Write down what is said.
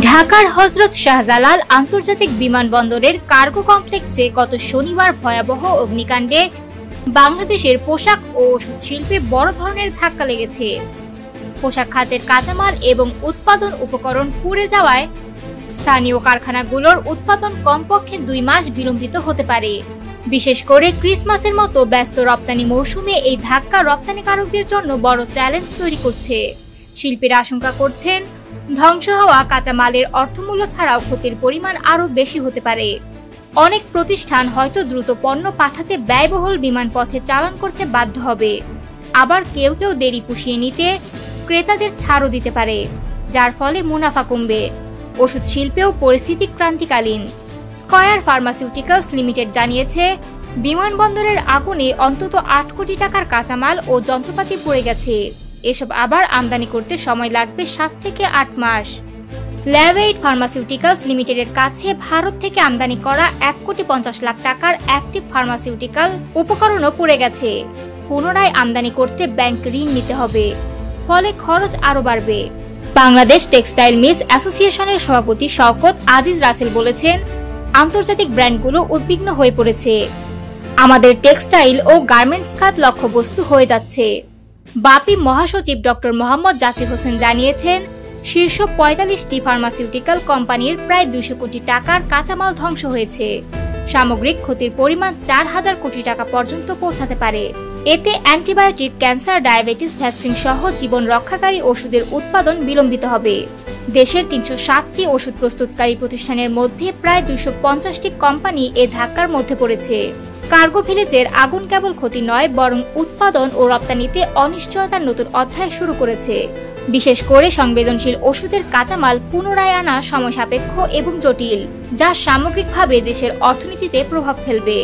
ঢাকার হযরত শাহজালাল আন্তর্জাতিক বিমানবন্দরের কার্গো কমপ্লেক্সে গত শনিবার ভয়াবহ অগ্নিকাণ্ডে বাংলাদেশের পোশাক ও ওষুধ শিল্পে বড় ধরনের ধাক্কা লেগেছে। পোশাক খাতের কাঁচামাল এবং উৎপাদন উপকরণ পুড়ে যাওয়ায় স্থানীয় কারখানাগুলোর উৎপাদন কমপক্ষে 2 মাস বিলম্বিত হতে পারে। বিশেষ করে ক্রিসমাসের মতো ব্যস্ত রপ্তানি মৌসুমে এই ধাক্কা রপ্তানিকারকদের জন্য বড় চ্যালেঞ্জ তৈরি করছে। শিল্পীরা আশঙ্কা করছেন, ধ্বংস হওয়া কাঁচামালের অর্থমূল্য ছাড়াও ক্ষতির পরিমাণ আরও বেশি হতে পারে। অনেক প্রতিষ্ঠান হয়তো দ্রুত পণ্য পাঠাতে ব্যয়বহুল বিমানপথে চালান করতে বাধ্য হবে। আবার কেউ কেউ দেরি পুষিয়ে নিতে ক্রেতাদের ছাড়ও দিতে পারে, যার ফলে মুনাফা কমবে। ওষুধ শিল্পেও পরিস্থিতি ক্রান্তিকালীন। স্কয়ার ফার্মাসিউটিক্যালস লিমিটেড জানিয়েছে, বিমানবন্দরের আগুনে অন্তত 8 কোটি টাকার কাঁচামাল ও যন্ত্রপাতি পুড়ে গেছে। এসব আবার আমদানি করতে সময় লাগবে 7 থেকে 8 মাস। ল্যাভএইড ফার্মাসিউটিক্যালস লিমিটেডের কাছে ভারত থেকে আমদানি করা 1,50,00,000 টাকার অ্যাক্টিভ ফার্মাসিউটিক্যাল উপকরণও পুড়ে গেছে। পুনরায় আমদানি করতে ব্যাংক ঋণ নিতে হবে, ফলে খরচ আরও বাড়বে। বাংলাদেশ টেক্সটাইল মিলস অ্যাসোসিয়েশনের সভাপতি শওকত আজিজ রাসেল বলেছেন, আন্তর্জাতিক ব্র্যান্ডগুলো উদ্বিগ্ন হয়ে পড়েছে। আমাদের টেক্সটাইল ও গার্মেন্টস খাত লক্ষ্যবস্তু হয়ে যাচ্ছে। বাপি মহাসচিব ডক্টর মোহাম্মদ জাকির হোসেন জানিয়েছেন, শীর্ষ 45টি ফার্মাসিউটিক্যাল কোম্পানির প্রায় 200 কোটি টাকার কাঁচামাল ধ্বংস হয়েছে। সামগ্রিক ক্ষতির পরিমাণ 4000 কোটি টাকা পর্যন্ত পৌঁছাতে পারে। এতে অ্যান্টিবায়োটিক, ক্যান্সার, ডায়াবেটিস ভ্যাকসিন সহ জীবন রক্ষাকারী ওষুধের উৎপাদন বিলম্বিত হবে। দেশের 307টি ওষুধ প্রস্তুতকারী প্রতিষ্ঠানের মধ্যে প্রায় 250টি কোম্পানি এ ধাক্কার মধ্যে পড়েছে। কার্গো ভিলেজের আগুন কেবল ক্ষতি নয়, বরং উৎপাদন ও রপ্তানিতে অনিশ্চয়তার নতুন অধ্যায় শুরু করেছে। বিশেষ করে সংবেদনশীল ওষুধের কাঁচামাল পুনরায় আনা সময় সাপেক্ষ এবং জটিল, যা সামগ্রিকভাবে দেশের অর্থনীতিতে প্রভাব ফেলবে।